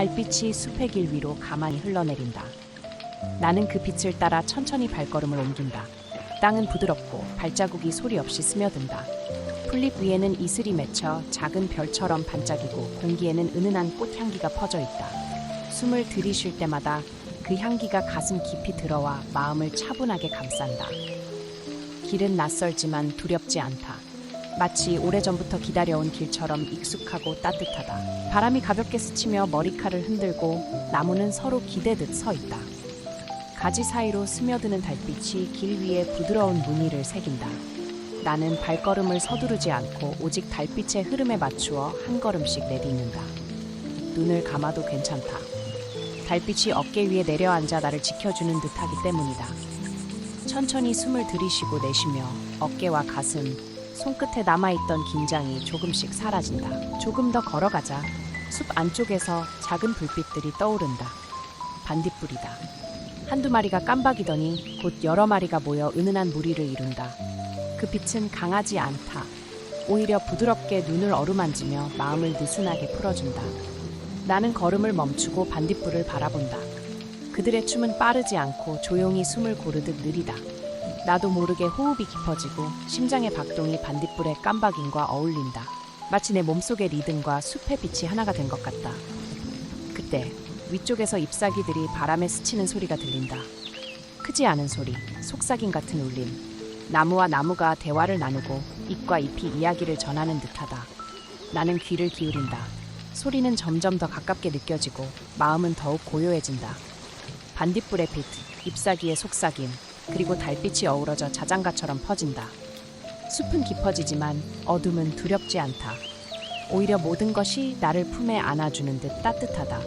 달빛이 숲의 길 위로 가만히 흘러내린다. 나는 그 빛을 따라 천천히 발걸음을 옮긴다. 땅은 부드럽고 발자국이 소리 없이 스며든다. 풀잎 위에는 이슬이 맺혀 작은 별처럼 반짝이고 공기에는 은은한 꽃향기가 퍼져 있다. 숨을 들이쉴 때마다 그 향기가 가슴 깊이 들어와 마음을 차분하게 감싼다. 길은 낯설지만 두렵지 않다. 마치 오래전부터 기다려온 길처럼 익숙하고 따뜻하다. 바람이 가볍게 스치며 머리카락을 흔들고 나무는 서로 기대듯 서 있다. 가지 사이로 스며드는 달빛이 길 위에 부드러운 무늬를 새긴다. 나는 발걸음을 서두르지 않고 오직 달빛의 흐름에 맞추어 한 걸음씩 내딛는다. 눈을 감아도 괜찮다. 달빛이 어깨 위에 내려앉아 나를 지켜주는 듯하기 때문이다. 천천히 숨을 들이쉬고 내쉬며 어깨와 가슴, 손끝에 남아있던 긴장이 조금씩 사라진다. 조금 더 걸어가자. 숲 안쪽에서 작은 불빛들이 떠오른다. 반딧불이다. 한두 마리가 깜박이더니 곧 여러 마리가 모여 은은한 무리를 이룬다. 그 빛은 강하지 않다. 오히려 부드럽게 눈을 어루만지며 마음을 느슨하게 풀어준다. 나는 걸음을 멈추고 반딧불을 바라본다. 그들의 춤은 빠르지 않고 조용히 숨을 고르듯 느리다. 나도 모르게 호흡이 깊어지고 심장의 박동이 반딧불의 깜박임과 어울린다. 마치 내 몸속의 리듬과 숲의 빛이 하나가 된 것 같다. 그때 위쪽에서 잎사귀들이 바람에 스치는 소리가 들린다. 크지 않은 소리, 속삭임 같은 울림. 나무와 나무가 대화를 나누고 잎과 잎이 이야기를 전하는 듯하다. 나는 귀를 기울인다. 소리는 점점 더 가깝게 느껴지고 마음은 더욱 고요해진다. 반딧불의 빛, 잎사귀의 속삭임, 그리고 달빛이 어우러져 자장가처럼 퍼진다. 숲은 깊어지지만 어둠은 두렵지 않다. 오히려 모든 것이 나를 품에 안아주는 듯 따뜻하다.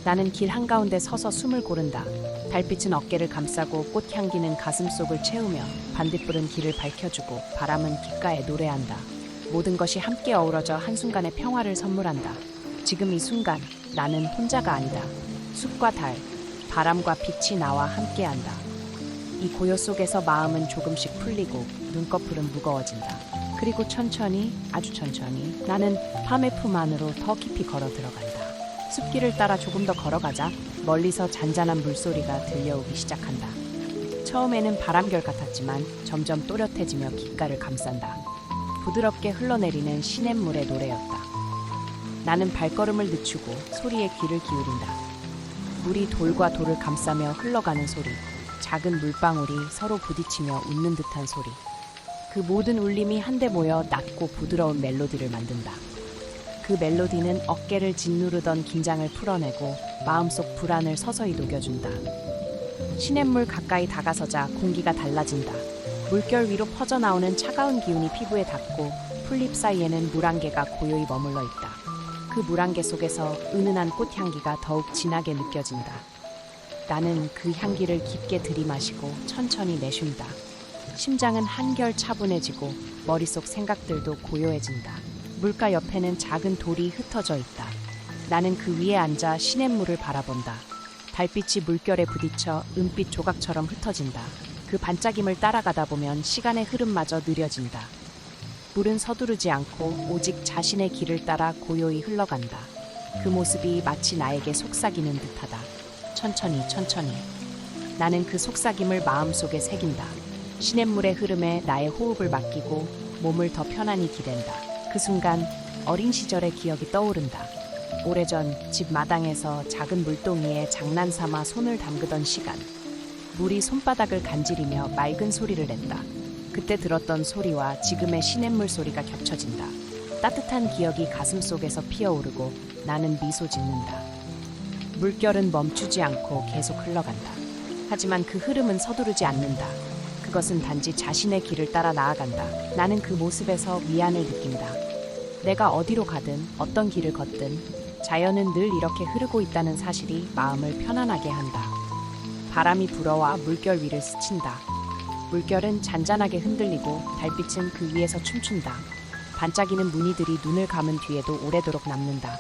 나는 길 한가운데 서서 숨을 고른다. 달빛은 어깨를 감싸고 꽃향기는 가슴속을 채우며 반딧불은 길을 밝혀주고 바람은 귓가에 노래한다. 모든 것이 함께 어우러져 한순간의 평화를 선물한다. 지금 이 순간 나는 혼자가 아니다. 숲과 달, 바람과 빛이 나와 함께한다. 이 고요 속에서 마음은 조금씩 풀리고 눈꺼풀은 무거워진다. 그리고 천천히, 아주 천천히 나는 밤의 품 안으로 더 깊이 걸어 들어간다. 숲길을 따라 조금 더 걸어가자 멀리서 잔잔한 물소리가 들려오기 시작한다. 처음에는 바람결 같았지만 점점 또렷해지며 귓가를 감싼다. 부드럽게 흘러내리는 시냇물의 노래였다. 나는 발걸음을 늦추고 소리에 귀를 기울인다. 물이 돌과 돌을 감싸며 흘러가는 소리, 작은 물방울이 서로 부딪히며 웃는 듯한 소리. 그 모든 울림이 한데 모여 낮고 부드러운 멜로디를 만든다. 그 멜로디는 어깨를 짓누르던 긴장을 풀어내고 마음속 불안을 서서히 녹여준다. 시냇물 가까이 다가서자 공기가 달라진다. 물결 위로 퍼져나오는 차가운 기운이 피부에 닿고 풀잎 사이에는 물안개가 고요히 머물러 있다. 그 물안개 속에서 은은한 꽃향기가 더욱 진하게 느껴진다. 나는 그 향기를 깊게 들이마시고 천천히 내쉰다. 심장은 한결 차분해지고 머릿속 생각들도 고요해진다. 물가 옆에는 작은 돌이 흩어져 있다. 나는 그 위에 앉아 시냇물을 바라본다. 달빛이 물결에 부딪혀 은빛 조각처럼 흩어진다. 그 반짝임을 따라가다 보면 시간의 흐름마저 느려진다. 물은 서두르지 않고 오직 자신의 길을 따라 고요히 흘러간다. 그 모습이 마치 나에게 속삭이는 듯하다. 천천히 천천히. 나는 그 속삭임을 마음속에 새긴다. 시냇물의 흐름에 나의 호흡을 맡기고 몸을 더 편안히 기댄다. 그 순간 어린 시절의 기억이 떠오른다. 오래전 집 마당에서 작은 물동이에 장난삼아 손을 담그던 시간. 물이 손바닥을 간지리며 맑은 소리를 냈다. 그때 들었던 소리와 지금의 시냇물 소리가 겹쳐진다. 따뜻한 기억이 가슴속에서 피어오르고 나는 미소 짓는다. 물결은 멈추지 않고 계속 흘러간다. 하지만 그 흐름은 서두르지 않는다. 그것은 단지 자신의 길을 따라 나아간다. 나는 그 모습에서 위안을 느낀다. 내가 어디로 가든 어떤 길을 걷든 자연은 늘 이렇게 흐르고 있다는 사실이 마음을 편안하게 한다. 바람이 불어와 물결 위를 스친다. 물결은 잔잔하게 흔들리고 달빛은 그 위에서 춤춘다. 반짝이는 무늬들이 눈을 감은 뒤에도 오래도록 남는다.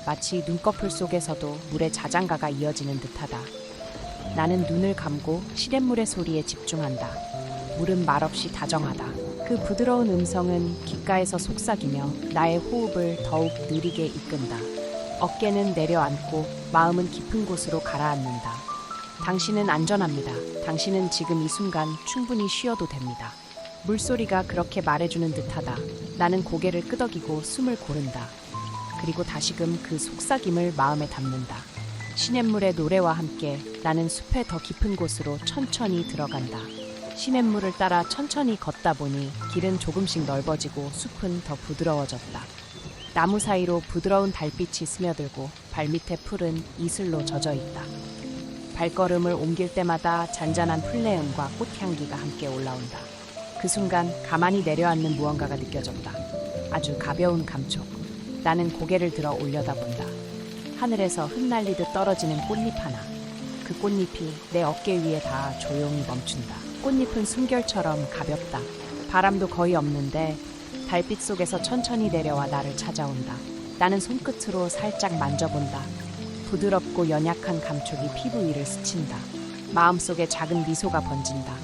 마치 눈꺼풀 속에서도 물의 자장가가 이어지는 듯하다. 나는 눈을 감고 시냇물의 소리에 집중한다. 물은 말없이 다정하다. 그 부드러운 음성은 귓가에서 속삭이며 나의 호흡을 더욱 느리게 이끈다. 어깨는 내려앉고 마음은 깊은 곳으로 가라앉는다. 당신은 안전합니다. 당신은 지금 이 순간 충분히 쉬어도 됩니다. 물소리가 그렇게 말해주는 듯하다. 나는 고개를 끄덕이고 숨을 고른다. 그리고 다시금 그 속삭임을 마음에 담는다. 시냇물의 노래와 함께 나는 숲의 더 깊은 곳으로 천천히 들어간다. 시냇물을 따라 천천히 걷다 보니 길은 조금씩 넓어지고 숲은 더 부드러워졌다. 나무 사이로 부드러운 달빛이 스며들고 발밑의 풀은 이슬로 젖어 있다. 발걸음을 옮길 때마다 잔잔한 풀내음과 꽃향기가 함께 올라온다. 그 순간 가만히 내려앉는 무언가가 느껴졌다. 아주 가벼운 감촉. 나는 고개를 들어 올려다본다. 하늘에서 흩날리듯 떨어지는 꽃잎 하나. 그 꽃잎이 내 어깨 위에 닿아 조용히 멈춘다. 꽃잎은 숨결처럼 가볍다. 바람도 거의 없는데 달빛 속에서 천천히 내려와 나를 찾아온다. 나는 손끝으로 살짝 만져본다. 부드럽고 연약한 감촉이 피부 위를 스친다. 마음속에 작은 미소가 번진다.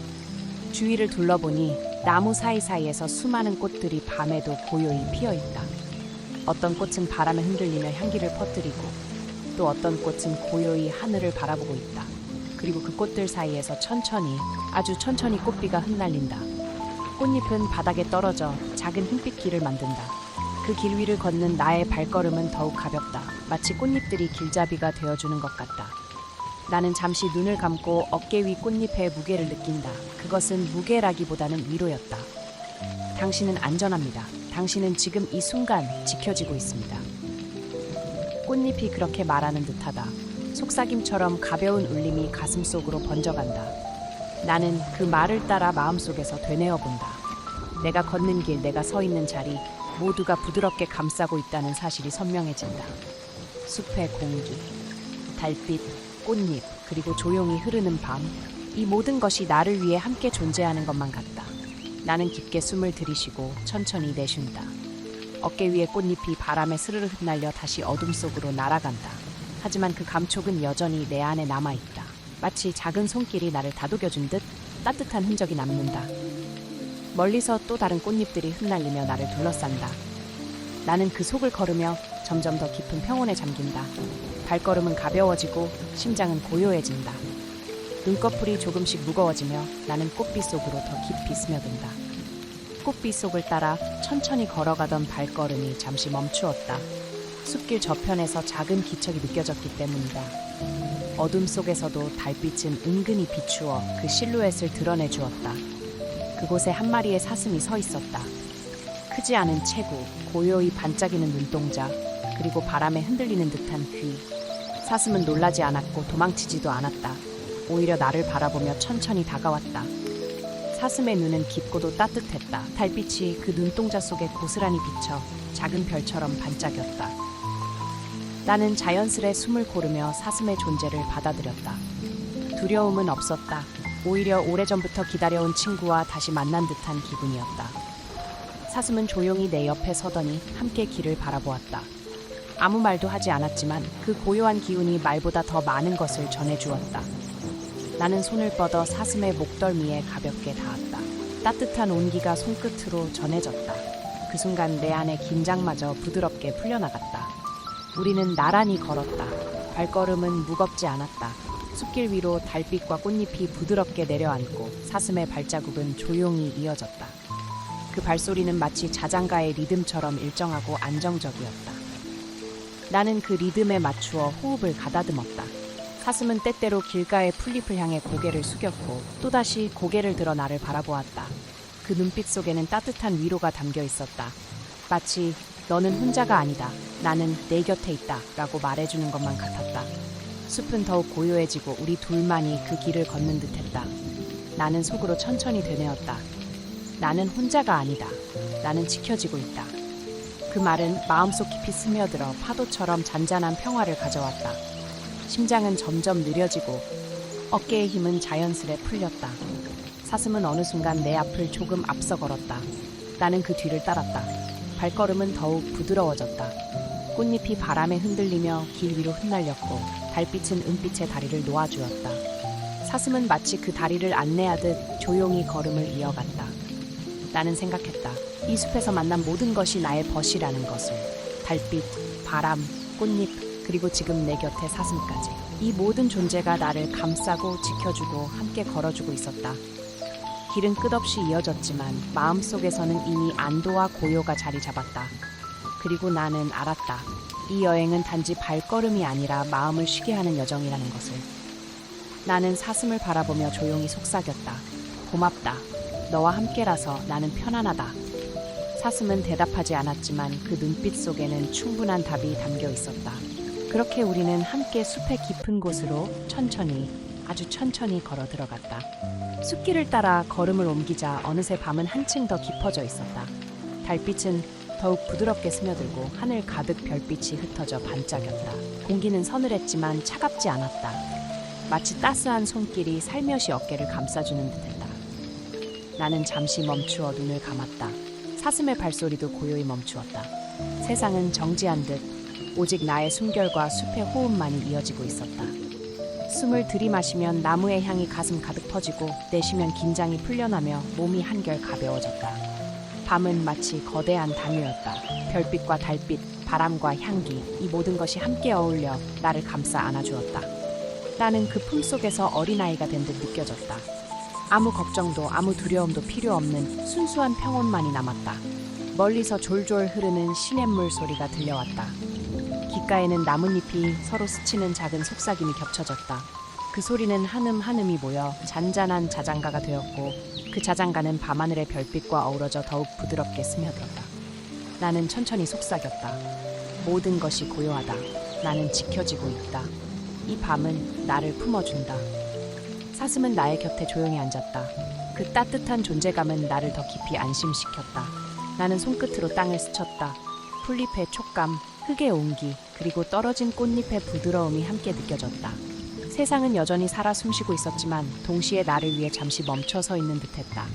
주위를 둘러보니 나무 사이사이에서 수많은 꽃들이 밤에도 고요히 피어있다. 어떤 꽃은 바람에 흔들리며 향기를 퍼뜨리고 또 어떤 꽃은 고요히 하늘을 바라보고 있다. 그리고 그 꽃들 사이에서 천천히, 아주 천천히 꽃비가 흩날린다. 꽃잎은 바닥에 떨어져 작은 흰빛 길을 만든다. 그 길 위를 걷는 나의 발걸음은 더욱 가볍다. 마치 꽃잎들이 길잡이가 되어주는 것 같다. 나는 잠시 눈을 감고 어깨 위 꽃잎의 무게를 느낀다. 그것은 무게라기보다는 위로였다. 당신은 안전합니다. 당신은 지금 이 순간 지켜지고 있습니다. 꽃잎이 그렇게 말하는 듯하다. 속삭임처럼 가벼운 울림이 가슴속으로 번져간다. 나는 그 말을 따라 마음속에서 되뇌어 본다. 내가 걷는 길, 내가 서 있는 자리, 모두가 부드럽게 감싸고 있다는 사실이 선명해진다. 숲의 공기, 달빛, 꽃잎, 그리고 조용히 흐르는 밤, 이 모든 것이 나를 위해 함께 존재하는 것만 같다. 나는 깊게 숨을 들이쉬고 천천히 내쉰다. 어깨 위의 꽃잎이 바람에 스르르 흩날려 다시 어둠 속으로 날아간다. 하지만 그 감촉은 여전히 내 안에 남아있다. 마치 작은 손길이 나를 다독여준 듯 따뜻한 흔적이 남는다. 멀리서 또 다른 꽃잎들이 흩날리며 나를 둘러싼다. 나는 그 속을 걸으며 점점 더 깊은 평온에 잠긴다. 발걸음은 가벼워지고 심장은 고요해진다. 눈꺼풀이 조금씩 무거워지며 나는 꽃빛 속으로 더 깊이 스며든다. 꽃빛 속을 따라 천천히 걸어가던 발걸음이 잠시 멈추었다. 숲길 저편에서 작은 기척이 느껴졌기 때문이다. 어둠 속에서도 달빛은 은근히 비추어 그 실루엣을 드러내 주었다. 그곳에 한 마리의 사슴이 서 있었다. 크지 않은 체구, 고요히 반짝이는 눈동자, 그리고 바람에 흔들리는 듯한 귀. 사슴은 놀라지 않았고 도망치지도 않았다. 오히려 나를 바라보며 천천히 다가왔다. 사슴의 눈은 깊고도 따뜻했다. 달빛이 그 눈동자 속에 고스란히 비쳐 작은 별처럼 반짝였다. 나는 자연스레 숨을 고르며 사슴의 존재를 받아들였다. 두려움은 없었다. 오히려 오래전부터 기다려온 친구와 다시 만난 듯한 기분이었다. 사슴은 조용히 내 옆에 서더니 함께 길을 바라보았다. 아무 말도 하지 않았지만 그 고요한 기운이 말보다 더 많은 것을 전해주었다. 나는 손을 뻗어 사슴의 목덜미에 가볍게 닿았다. 따뜻한 온기가 손끝으로 전해졌다. 그 순간 내 안의 긴장마저 부드럽게 풀려나갔다. 우리는 나란히 걸었다. 발걸음은 무겁지 않았다. 숲길 위로 달빛과 꽃잎이 부드럽게 내려앉고 사슴의 발자국은 조용히 이어졌다. 그 발소리는 마치 자장가의 리듬처럼 일정하고 안정적이었다. 나는 그 리듬에 맞추어 호흡을 가다듬었다. 사슴은 때때로 길가의 풀잎을 향해 고개를 숙였고 또다시 고개를 들어 나를 바라보았다. 그 눈빛 속에는 따뜻한 위로가 담겨 있었다. 마치 너는 혼자가 아니다. 나는 내 곁에 있다. 라고 말해주는 것만 같았다. 숲은 더욱 고요해지고 우리 둘만이 그 길을 걷는 듯했다. 나는 속으로 천천히 되뇌었다. 나는 혼자가 아니다. 나는 지켜지고 있다. 그 말은 마음속 깊이 스며들어 파도처럼 잔잔한 평화를 가져왔다. 심장은 점점 느려지고 어깨의 힘은 자연스레 풀렸다. 사슴은 어느 순간 내 앞을 조금 앞서 걸었다. 나는 그 뒤를 따랐다. 발걸음은 더욱 부드러워졌다. 꽃잎이 바람에 흔들리며 길 위로 흩날렸고 달빛은 은빛의 다리를 놓아주었다. 사슴은 마치 그 다리를 안내하듯 조용히 걸음을 이어갔다. 나는 생각했다. 이 숲에서 만난 모든 것이 나의 벗이라는 것을. 달빛, 바람, 꽃잎, 그리고 지금 내 곁에 사슴까지. 이 모든 존재가 나를 감싸고 지켜주고 함께 걸어주고 있었다. 길은 끝없이 이어졌지만 마음속에서는 이미 안도와 고요가 자리 잡았다. 그리고 나는 알았다. 이 여행은 단지 발걸음이 아니라 마음을 쉬게 하는 여정이라는 것을. 나는 사슴을 바라보며 조용히 속삭였다. 고맙다. 너와 함께라서 나는 편안하다. 사슴은 대답하지 않았지만 그 눈빛 속에는 충분한 답이 담겨 있었다. 그렇게 우리는 함께 숲의 깊은 곳으로 천천히, 아주 천천히 걸어 들어갔다. 숲길을 따라 걸음을 옮기자 어느새 밤은 한층 더 깊어져 있었다. 달빛은 더욱 부드럽게 스며들고 하늘 가득 별빛이 흩어져 반짝였다. 공기는 서늘했지만 차갑지 않았다. 마치 따스한 손길이 살며시 어깨를 감싸주는 듯했다. 나는 잠시 멈추어 눈을 감았다. 사슴의 발소리도 고요히 멈추었다. 세상은 정지한 듯 오직 나의 숨결과 숲의 호흡만이 이어지고 있었다. 숨을 들이마시면 나무의 향이 가슴 가득 퍼지고 내쉬면 긴장이 풀려나며 몸이 한결 가벼워졌다. 밤은 마치 거대한 단유였다. 별빛과 달빛, 바람과 향기, 이 모든 것이 함께 어울려 나를 감싸 안아주었다. 나는 그 품속에서 어린아이가 된 듯 느껴졌다. 아무 걱정도 아무 두려움도 필요 없는 순수한 평온만이 남았다. 멀리서 졸졸 흐르는 시냇물 소리가 들려왔다. 귓가에는 나뭇잎이 서로 스치는 작은 속삭임이 겹쳐졌다. 그 소리는 한음 한음이 모여 잔잔한 자장가가 되었고 그 자장가는 밤하늘의 별빛과 어우러져 더욱 부드럽게 스며들었다. 나는 천천히 속삭였다. 모든 것이 고요하다. 나는 지켜지고 있다. 이 밤은 나를 품어준다. 사슴은 나의 곁에 조용히 앉았다. 그 따뜻한 존재감은 나를 더 깊이 안심시켰다. 나는 손끝으로 땅을 스쳤다. 풀잎의 촉감, 흙의 온기, 그리고 떨어진 꽃잎의 부드러움이 함께 느껴졌다. 세상은 여전히 살아 숨쉬고 있었지만 동시에 나를 위해 잠시 멈춰서 있는 듯했다.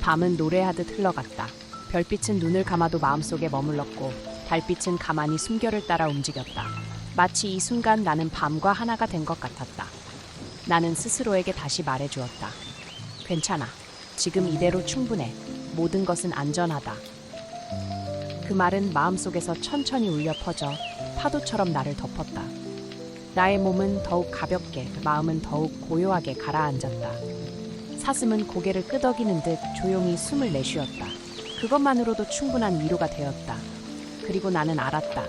밤은 노래하듯 흘러갔다. 별빛은 눈을 감아도 마음속에 머물렀고 달빛은 가만히 숨결을 따라 움직였다. 마치 이 순간 나는 밤과 하나가 된 것 같았다. 나는 스스로에게 다시 말해주었다. 괜찮아. 지금 이대로 충분해. 모든 것은 안전하다. 그 말은 마음속에서 천천히 울려 퍼져 파도처럼 나를 덮었다. 나의 몸은 더욱 가볍게, 마음은 더욱 고요하게 가라앉았다. 사슴은 고개를 끄덕이는 듯 조용히 숨을 내쉬었다. 그것만으로도 충분한 위로가 되었다. 그리고 나는 알았다.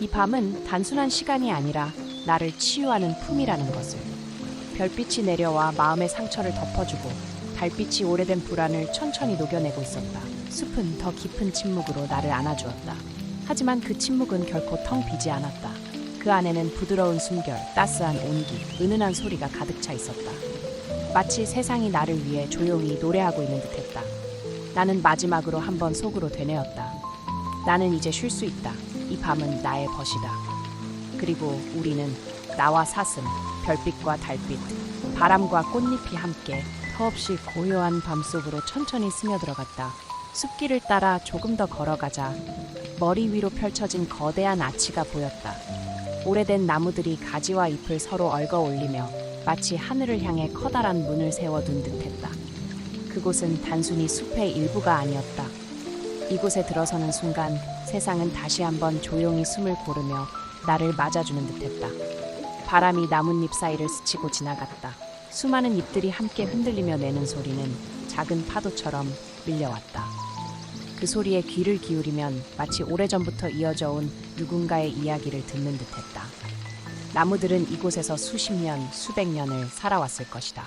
이 밤은 단순한 시간이 아니라 나를 치유하는 품이라는 것을. 별빛이 내려와 마음의 상처를 덮어주고 달빛이 오래된 불안을 천천히 녹여내고 있었다. 숲은 더 깊은 침묵으로 나를 안아주었다. 하지만 그 침묵은 결코 텅 비지 않았다. 그 안에는 부드러운 숨결, 따스한 온기, 은은한 소리가 가득 차 있었다. 마치 세상이 나를 위해 조용히 노래하고 있는 듯했다. 나는 마지막으로 한번 속으로 되뇌었다. 나는 이제 쉴 수 있다. 이 밤은 나의 벗이다. 그리고 우리는 나와 사슴, 별빛과 달빛, 바람과 꽃잎이 함께 터없이 고요한 밤속으로 천천히 스며들어갔다. 숲길을 따라 조금 더 걸어가자 머리 위로 펼쳐진 거대한 아치가 보였다. 오래된 나무들이 가지와 잎을 서로 얽어 올리며 마치 하늘을 향해 커다란 문을 세워둔 듯했다. 그곳은 단순히 숲의 일부가 아니었다. 이곳에 들어서는 순간 세상은 다시 한번 조용히 숨을 고르며 나를 맞아주는 듯했다. 바람이 나뭇잎 사이를 스치고 지나갔다. 수많은 잎들이 함께 흔들리며 내는 소리는 작은 파도처럼 밀려왔다. 그 소리에 귀를 기울이면 마치 오래전부터 이어져 온 누군가의 이야기를 듣는 듯했다. 나무들은 이곳에서 수십 년, 수백 년을 살아왔을 것이다.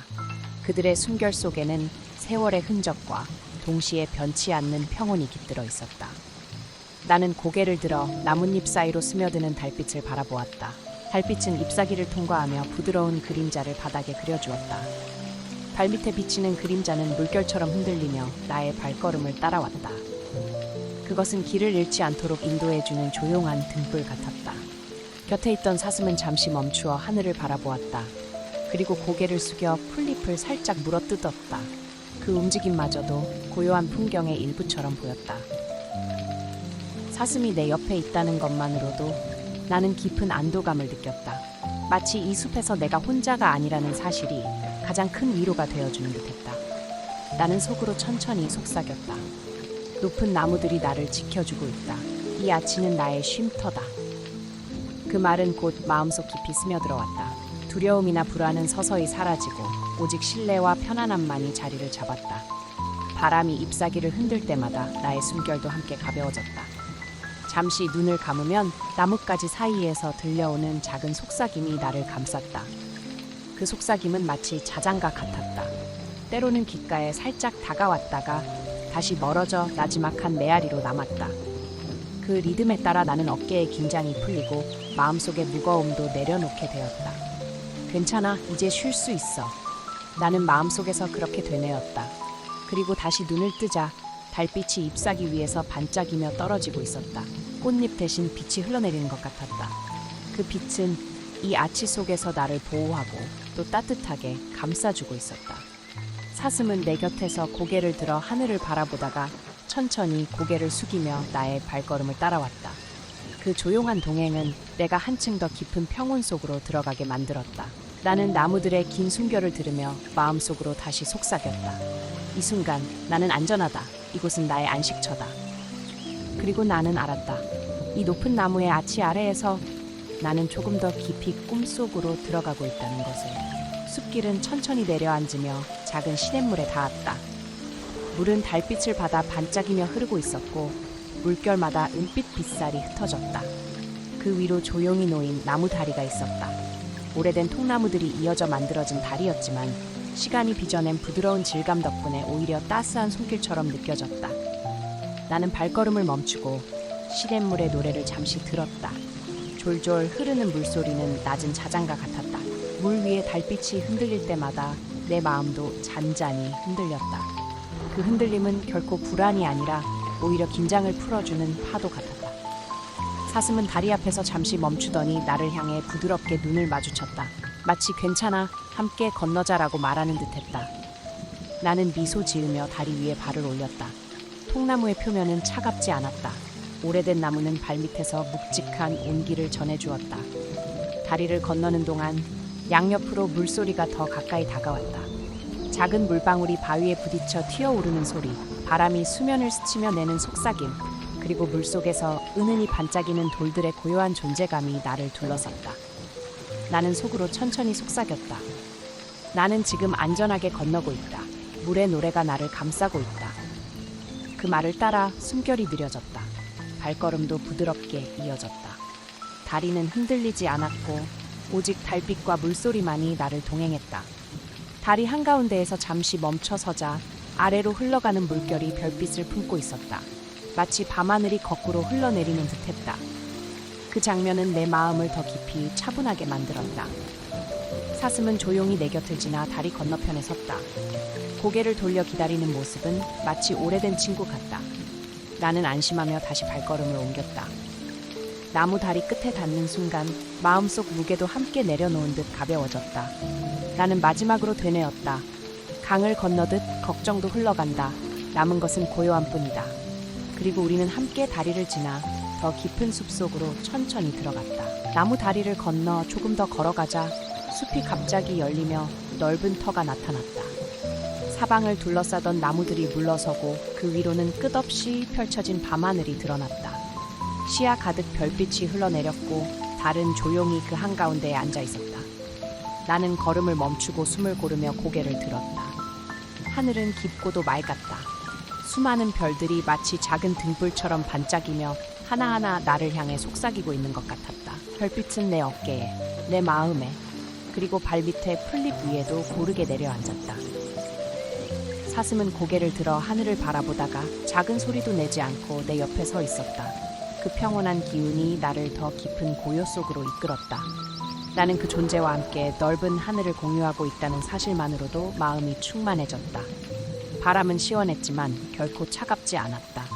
그들의 숨결 속에는 세월의 흔적과 동시에 변치 않는 평온이 깃들어 있었다. 나는 고개를 들어 나뭇잎 사이로 스며드는 달빛을 바라보았다. 달빛은 잎사귀를 통과하며 부드러운 그림자를 바닥에 그려주었다. 발밑에 비치는 그림자는 물결처럼 흔들리며 나의 발걸음을 따라왔다. 그것은 길을 잃지 않도록 인도해주는 조용한 등불 같았다. 곁에 있던 사슴은 잠시 멈추어 하늘을 바라보았다. 그리고 고개를 숙여 풀잎을 살짝 물어뜯었다. 그 움직임마저도 고요한 풍경의 일부처럼 보였다. 사슴이 내 옆에 있다는 것만으로도 나는 깊은 안도감을 느꼈다. 마치 이 숲에서 내가 혼자가 아니라는 사실이 가장 큰 위로가 되어주는 듯했다. 나는 속으로 천천히 속삭였다. 높은 나무들이 나를 지켜주고 있다. 이 아치는 나의 쉼터다. 그 말은 곧 마음속 깊이 스며들어왔다. 두려움이나 불안은 서서히 사라지고 오직 신뢰와 편안함만이 자리를 잡았다. 바람이 잎사귀를 흔들 때마다 나의 숨결도 함께 가벼워졌다. 잠시 눈을 감으면 나뭇가지 사이에서 들려오는 작은 속삭임이 나를 감쌌다. 그 속삭임은 마치 자장가 같았다. 때로는 귓가에 살짝 다가왔다가 다시 멀어져 나지막한 메아리로 남았다. 그 리듬에 따라 나는 어깨의 긴장이 풀리고 마음속의 무거움도 내려놓게 되었다. 괜찮아, 이제 쉴 수 있어. 나는 마음속에서 그렇게 되뇌었다. 그리고 다시 눈을 뜨자 달빛이 잎사귀 위에서 반짝이며 떨어지고 있었다. 꽃잎 대신 빛이 흘러내리는 것 같았다. 그 빛은 이 아치 속에서 나를 보호하고 또 따뜻하게 감싸주고 있었다. 사슴은 내 곁에서 고개를 들어 하늘을 바라보다가 천천히 고개를 숙이며 나의 발걸음을 따라왔다. 그 조용한 동행은 내가 한층 더 깊은 평온 속으로 들어가게 만들었다. 나는 나무들의 긴 숨결을 들으며 마음속으로 다시 속삭였다. 이 순간 나는 안전하다. 이곳은 나의 안식처다. 그리고 나는 알았다. 이 높은 나무의 아치 아래에서 나는 조금 더 깊이 꿈속으로 들어가고 있다는 것을. 숲길은 천천히 내려앉으며 작은 시냇물에 닿았다. 물은 달빛을 받아 반짝이며 흐르고 있었고 물결마다 은빛 빗살이 흩어졌다. 그 위로 조용히 놓인 나무 다리가 있었다. 오래된 통나무들이 이어져 만들어진 다리였지만 시간이 빚어낸 부드러운 질감 덕분에 오히려 따스한 손길처럼 느껴졌다. 나는 발걸음을 멈추고 시냇물의 노래를 잠시 들었다. 졸졸 흐르는 물소리는 낮은 자장가 같았다. 물 위에 달빛이 흔들릴 때마다 내 마음도 잔잔히 흔들렸다. 그 흔들림은 결코 불안이 아니라 오히려 긴장을 풀어주는 파도 같았다. 사슴은 다리 앞에서 잠시 멈추더니 나를 향해 부드럽게 눈을 마주쳤다. 마치 괜찮아, 함께 건너자라고 말하는 듯했다. 나는 미소 지으며 다리 위에 발을 올렸다. 통나무의 표면은 차갑지 않았다. 오래된 나무는 발밑에서 묵직한 온기를 전해주었다. 다리를 건너는 동안 양옆으로 물소리가 더 가까이 다가왔다. 작은 물방울이 바위에 부딪혀 튀어오르는 소리, 바람이 수면을 스치며 내는 속삭임, 그리고 물속에서 은은히 반짝이는 돌들의 고요한 존재감이 나를 둘러쌌다. 나는 속으로 천천히 속삭였다. 나는 지금 안전하게 건너고 있다. 물의 노래가 나를 감싸고 있다. 그 말을 따라 숨결이 느려졌다. 발걸음도 부드럽게 이어졌다. 다리는 흔들리지 않았고 오직 달빛과 물소리만이 나를 동행했다. 다리 한가운데에서 잠시 멈춰서자 아래로 흘러가는 물결이 별빛을 품고 있었다. 마치 밤하늘이 거꾸로 흘러내리는 듯했다. 그 장면은 내 마음을 더 깊이 차분하게 만들었다. 사슴은 조용히 내 곁을 지나 다리 건너편에 섰다. 고개를 돌려 기다리는 모습은 마치 오래된 친구 같다. 나는 안심하며 다시 발걸음을 옮겼다. 나무 다리 끝에 닿는 순간 마음속 무게도 함께 내려놓은 듯 가벼워졌다. 나는 마지막으로 되뇌었다. 강을 건너듯 걱정도 흘러간다. 남은 것은 고요함 뿐이다. 그리고 우리는 함께 다리를 지나 더 깊은 숲속으로 천천히 들어갔다. 나무 다리를 건너 조금 더 걸어가자 숲이 갑자기 열리며 넓은 터가 나타났다. 사방을 둘러싸던 나무들이 물러서고 그 위로는 끝없이 펼쳐진 밤하늘이 드러났다. 시야 가득 별빛이 흘러내렸고 달은 조용히 그 한가운데에 앉아 있었다. 나는 걸음을 멈추고 숨을 고르며 고개를 들었다. 하늘은 깊고도 맑았다. 수많은 별들이 마치 작은 등불처럼 반짝이며 하나하나 나를 향해 속삭이고 있는 것 같았다. 별빛은 내 어깨에, 내 마음에, 그리고 발밑에 풀잎 위에도 고르게 내려앉았다. 사슴은 고개를 들어 하늘을 바라보다가 작은 소리도 내지 않고 내 옆에 서 있었다. 그 평온한 기운이 나를 더 깊은 고요 속으로 이끌었다. 나는 그 존재와 함께 넓은 하늘을 공유하고 있다는 사실만으로도 마음이 충만해졌다. 바람은 시원했지만 결코 차갑지 않았다.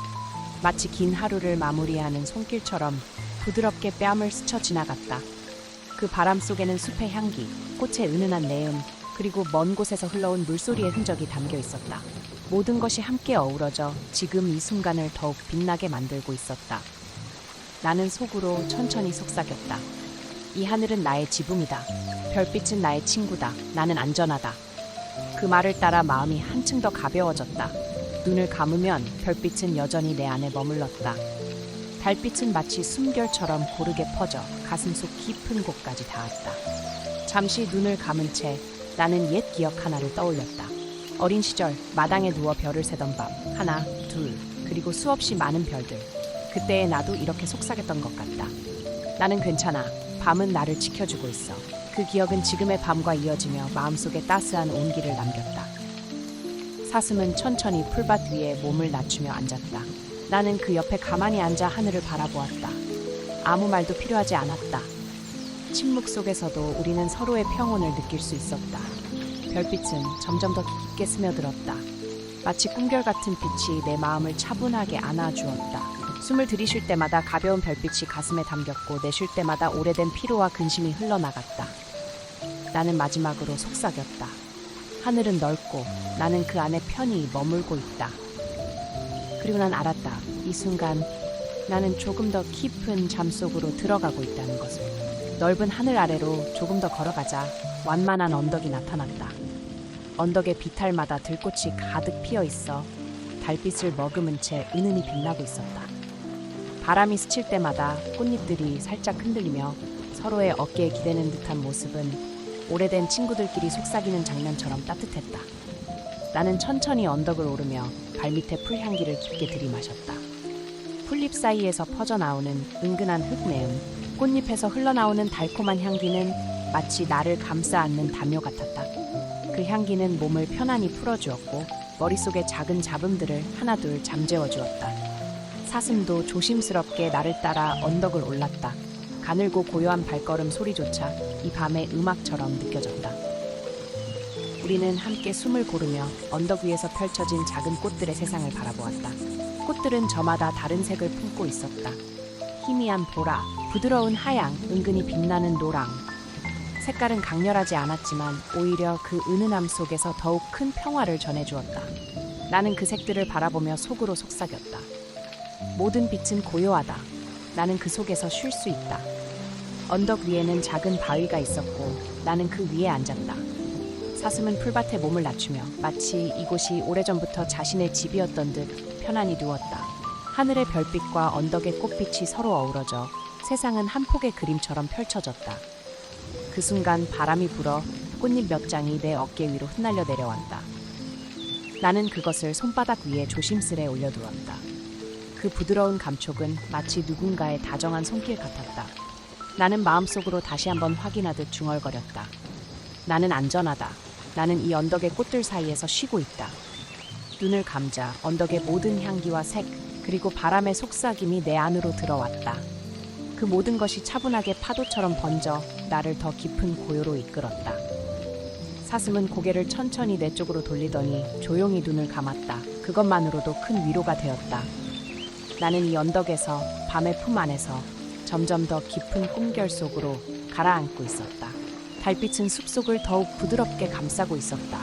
마치 긴 하루를 마무리하는 손길처럼 부드럽게 뺨을 스쳐 지나갔다. 그 바람 속에는 숲의 향기, 꽃의 은은한 내음, 그리고 먼 곳에서 흘러온 물소리의 흔적이 담겨 있었다. 모든 것이 함께 어우러져 지금 이 순간을 더욱 빛나게 만들고 있었다. 나는 속으로 천천히 속삭였다. 이 하늘은 나의 지붕이다. 별빛은 나의 친구다. 나는 안전하다. 그 말을 따라 마음이 한층 더 가벼워졌다. 눈을 감으면 별빛은 여전히 내 안에 머물렀다. 달빛은 마치 숨결처럼 고르게 퍼져 가슴 속 깊은 곳까지 닿았다. 잠시 눈을 감은 채 나는 옛 기억 하나를 떠올렸다. 어린 시절 마당에 누워 별을 세던 밤, 하나, 둘, 그리고 수없이 많은 별들. 그때의 나도 이렇게 속삭였던 것 같다. 나는 괜찮아. 밤은 나를 지켜주고 있어. 그 기억은 지금의 밤과 이어지며 마음속에 따스한 온기를 남겼다. 사슴은 천천히 풀밭 위에 몸을 낮추며 앉았다. 나는 그 옆에 가만히 앉아 하늘을 바라보았다. 아무 말도 필요하지 않았다. 침묵 속에서도 우리는 서로의 평온을 느낄 수 있었다. 별빛은 점점 더 깊게 스며들었다. 마치 꿈결 같은 빛이 내 마음을 차분하게 안아주었다. 숨을 들이쉴 때마다 가벼운 별빛이 가슴에 담겼고 내쉴 때마다 오래된 피로와 근심이 흘러나갔다. 나는 마지막으로 속삭였다. 하늘은 넓고 나는 그 안에 편히 머물고 있다. 그리고 난 알았다. 이 순간 나는 조금 더 깊은 잠 속으로 들어가고 있다는 것을. 넓은 하늘 아래로 조금 더 걸어가자 완만한 언덕이 나타났다. 언덕의 비탈마다 들꽃이 가득 피어 있어 달빛을 머금은 채 은은히 빛나고 있었다. 바람이 스칠 때마다 꽃잎들이 살짝 흔들리며 서로의 어깨에 기대는 듯한 모습은 오래된 친구들끼리 속삭이는 장면처럼 따뜻했다. 나는 천천히 언덕을 오르며 발밑에 풀향기를 깊게 들이마셨다. 풀잎 사이에서 퍼져나오는 은근한 흙내음, 꽃잎에서 흘러나오는 달콤한 향기는 마치 나를 감싸 안는 담요 같았다. 그 향기는 몸을 편안히 풀어주었고 머릿속의 작은 잡음들을 하나둘 잠재워주었다. 사슴도 조심스럽게 나를 따라 언덕을 올랐다. 가늘고 고요한 발걸음 소리조차 이 밤의 음악처럼 느껴졌다. 우리는 함께 숨을 고르며 언덕 위에서 펼쳐진 작은 꽃들의 세상을 바라보았다. 꽃들은 저마다 다른 색을 품고 있었다. 희미한 보라, 부드러운 하양, 은근히 빛나는 노랑. 색깔은 강렬하지 않았지만 오히려 그 은은함 속에서 더욱 큰 평화를 전해주었다. 나는 그 색들을 바라보며 속으로 속삭였다. 모든 빛은 고요하다. 나는 그 속에서 쉴 수 있다. 언덕 위에는 작은 바위가 있었고 나는 그 위에 앉았다. 사슴은 풀밭에 몸을 낮추며 마치 이곳이 오래전부터 자신의 집이었던 듯 편안히 누웠다. 하늘의 별빛과 언덕의 꽃빛이 서로 어우러져 세상은 한 폭의 그림처럼 펼쳐졌다. 그 순간 바람이 불어 꽃잎 몇 장이 내 어깨 위로 흩날려 내려왔다. 나는 그것을 손바닥 위에 조심스레 올려두었다. 그 부드러운 감촉은 마치 누군가의 다정한 손길 같았다. 나는 마음속으로 다시 한번 확인하듯 중얼거렸다. 나는 안전하다. 나는 이 언덕의 꽃들 사이에서 쉬고 있다. 눈을 감자 언덕의 모든 향기와 색, 그리고 바람의 속삭임이 내 안으로 들어왔다. 그 모든 것이 차분하게 파도처럼 번져 나를 더 깊은 고요로 이끌었다. 사슴은 고개를 천천히 내 쪽으로 돌리더니 조용히 눈을 감았다. 그것만으로도 큰 위로가 되었다. 나는 이 언덕에서 밤의 품 안에서 점점 더 깊은 꿈결 속으로 가라앉고 있었다. 달빛은 숲속을 더욱 부드럽게 감싸고 있었다.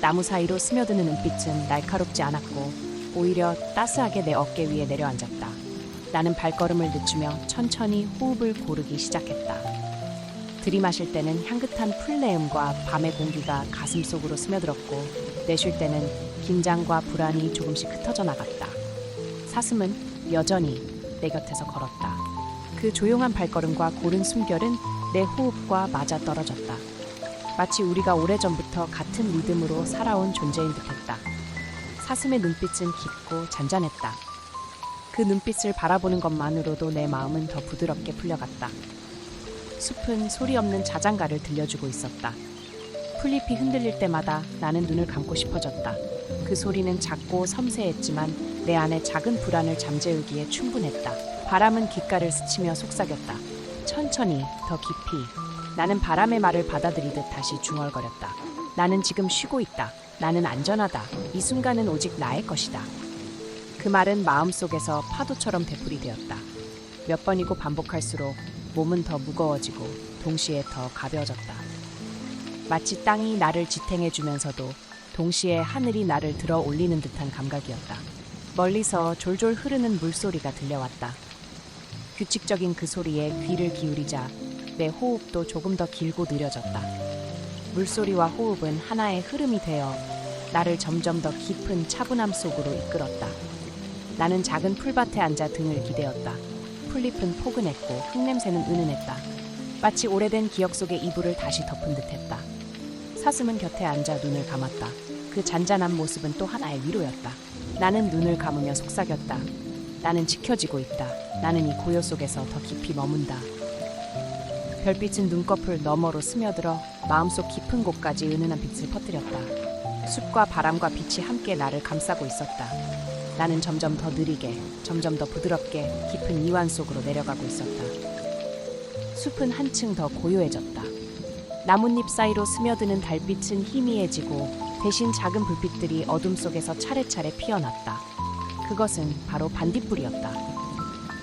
나무 사이로 스며드는 은빛은 날카롭지 않았고 오히려 따스하게 내 어깨 위에 내려앉았다. 나는 발걸음을 늦추며 천천히 호흡을 고르기 시작했다. 들이마실 때는 향긋한 풀내음과 밤의 공기가 가슴 속으로 스며들었고 내쉴 때는 긴장과 불안이 조금씩 흩어져 나갔다. 사슴은 여전히 내 곁에서 걸었다. 그 조용한 발걸음과 고른 숨결은 내 호흡과 맞아 떨어졌다. 마치 우리가 오래전부터 같은 리듬으로 살아온 존재인 듯했다. 사슴의 눈빛은 깊고 잔잔했다. 그 눈빛을 바라보는 것만으로도 내 마음은 더 부드럽게 풀려갔다. 숲은 소리 없는 자장가를 들려주고 있었다. 풀잎이 흔들릴 때마다 나는 눈을 감고 싶어졌다. 그 소리는 작고 섬세했지만 내 안에 작은 불안을 잠재우기에 충분했다. 바람은 귓가를 스치며 속삭였다. 천천히, 더 깊이. 나는 바람의 말을 받아들이듯 다시 중얼거렸다. 나는 지금 쉬고 있다. 나는 안전하다. 이 순간은 오직 나의 것이다. 그 말은 마음속에서 파도처럼 되풀이되었다. 몇 번이고 반복할수록 몸은 더 무거워지고 동시에 더 가벼워졌다. 마치 땅이 나를 지탱해주면서도 동시에 하늘이 나를 들어 올리는 듯한 감각이었다. 멀리서 졸졸 흐르는 물소리가 들려왔다. 규칙적인 그 소리에 귀를 기울이자 내 호흡도 조금 더 길고 느려졌다. 물소리와 호흡은 하나의 흐름이 되어 나를 점점 더 깊은 차분함 속으로 이끌었다. 나는 작은 풀밭에 앉아 등을 기대었다. 풀잎은 포근했고 흙냄새는 은은했다. 마치 오래된 기억 속의 이불을 다시 덮은 듯했다. 사슴은 곁에 앉아 눈을 감았다. 그 잔잔한 모습은 또 하나의 위로였다. 나는 눈을 감으며 속삭였다. 나는 지켜지고 있다. 나는 이 고요 속에서 더 깊이 머문다. 별빛은 눈꺼풀 너머로 스며들어 마음속 깊은 곳까지 은은한 빛을 퍼뜨렸다. 숲과 바람과 빛이 함께 나를 감싸고 있었다. 나는 점점 더 느리게, 점점 더 부드럽게 깊은 이완 속으로 내려가고 있었다. 숲은 한층 더 고요해졌다. 나뭇잎 사이로 스며드는 달빛은 희미해지고 대신 작은 불빛들이 어둠 속에서 차례차례 피어났다. 그것은 바로 반딧불이었다.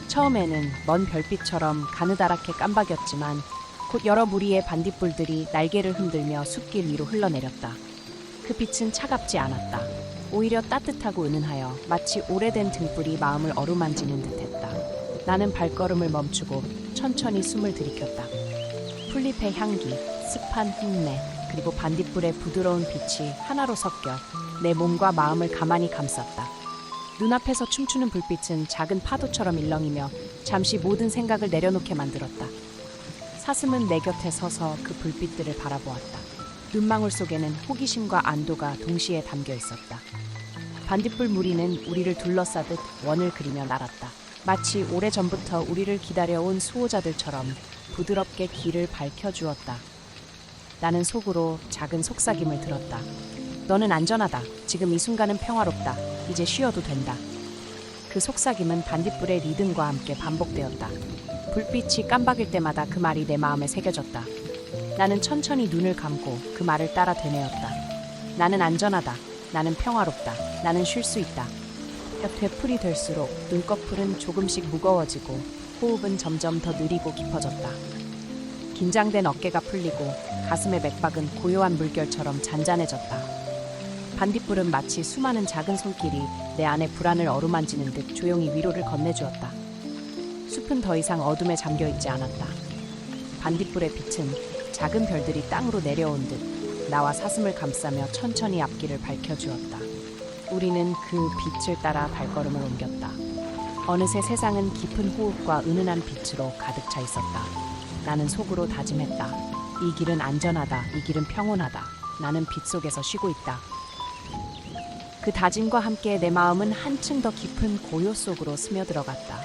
처음에는 먼 별빛처럼 가느다랗게 깜박였지만 곧 여러 무리의 반딧불들이 날개를 흔들며 숲길 위로 흘러내렸다. 그 빛은 차갑지 않았다. 오히려 따뜻하고 은은하여 마치 오래된 등불이 마음을 어루만지는 듯했다. 나는 발걸음을 멈추고 천천히 숨을 들이켰다. 풀잎의 향기, 습한 흙내, 그리고 반딧불의 부드러운 빛이 하나로 섞여 내 몸과 마음을 가만히 감쌌다. 눈앞에서 춤추는 불빛은 작은 파도처럼 일렁이며 잠시 모든 생각을 내려놓게 만들었다. 사슴은 내 곁에 서서 그 불빛들을 바라보았다. 눈망울 속에는 호기심과 안도가 동시에 담겨 있었다. 반딧불 무리는 우리를 둘러싸듯 원을 그리며 날았다. 마치 오래전부터 우리를 기다려온 수호자들처럼 부드럽게 길을 밝혀주었다. 나는 속으로 작은 속삭임을 들었다. 너는 안전하다. 지금 이 순간은 평화롭다. 이제 쉬어도 된다. 그 속삭임은 반딧불의 리듬과 함께 반복되었다. 불빛이 깜박일 때마다 그 말이 내 마음에 새겨졌다. 나는 천천히 눈을 감고 그 말을 따라 되뇌었다. 나는 안전하다. 나는 평화롭다. 나는 쉴 수 있다. 되풀이 될수록 눈꺼풀은 조금씩 무거워지고 호흡은 점점 더 느리고 깊어졌다. 긴장된 어깨가 풀리고 가슴의 맥박은 고요한 물결처럼 잔잔해졌다. 반딧불은 마치 수많은 작은 손길이 내 안의 불안을 어루만지는 듯 조용히 위로를 건네주었다. 숲은 더 이상 어둠에 잠겨있지 않았다. 반딧불의 빛은 작은 별들이 땅으로 내려온 듯 나와 사슴을 감싸며 천천히 앞길을 밝혀주었다. 우리는 그 빛을 따라 발걸음을 옮겼다. 어느새 세상은 깊은 호흡과 은은한 빛으로 가득 차 있었다. 나는 속으로 다짐했다. 이 길은 안전하다. 이 길은 평온하다. 나는 빛 속에서 쉬고 있다. 그 다짐과 함께 내 마음은 한층 더 깊은 고요 속으로 스며들어갔다.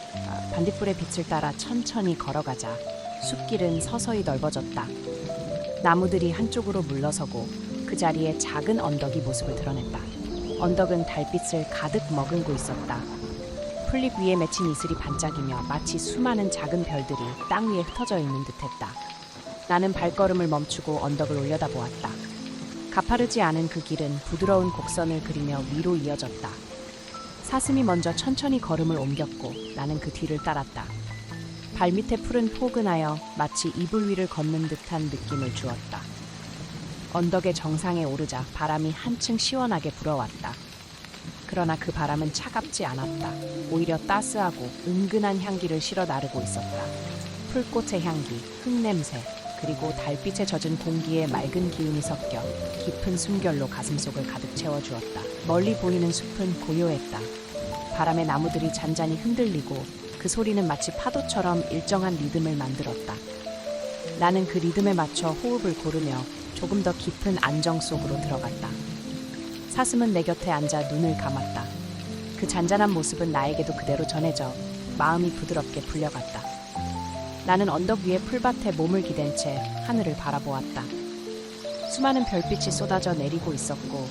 반딧불의 빛을 따라 천천히 걸어가자 숲길은 서서히 넓어졌다. 나무들이 한쪽으로 물러서고 그 자리에 작은 언덕이 모습을 드러냈다. 언덕은 달빛을 가득 머금고 있었다. 풀잎 위에 맺힌 이슬이 반짝이며 마치 수많은 작은 별들이 땅 위에 흩어져 있는 듯했다. 나는 발걸음을 멈추고 언덕을 올려다보았다. 가파르지 않은 그 길은 부드러운 곡선을 그리며 위로 이어졌다. 사슴이 먼저 천천히 걸음을 옮겼고 나는 그 뒤를 따랐다. 발밑의 풀은 포근하여 마치 이불 위를 걷는 듯한 느낌을 주었다. 언덕의 정상에 오르자 바람이 한층 시원하게 불어왔다. 그러나 그 바람은 차갑지 않았다. 오히려 따스하고 은근한 향기를 실어 나르고 있었다. 풀꽃의 향기, 흙냄새, 그리고 달빛에 젖은 공기에 맑은 기운이 섞여 깊은 숨결로 가슴속을 가득 채워주었다. 멀리 보이는 숲은 고요했다. 바람에 나무들이 잔잔히 흔들리고 그 소리는 마치 파도처럼 일정한 리듬을 만들었다. 나는 그 리듬에 맞춰 호흡을 고르며 조금 더 깊은 안정 속으로 들어갔다. 사슴은 내 곁에 앉아 눈을 감았다. 그 잔잔한 모습은 나에게도 그대로 전해져 마음이 부드럽게 풀려갔다. 나는 언덕 위의 풀밭에 몸을 기댄 채 하늘을 바라보았다. 수많은 별빛이 쏟아져 내리고 있었고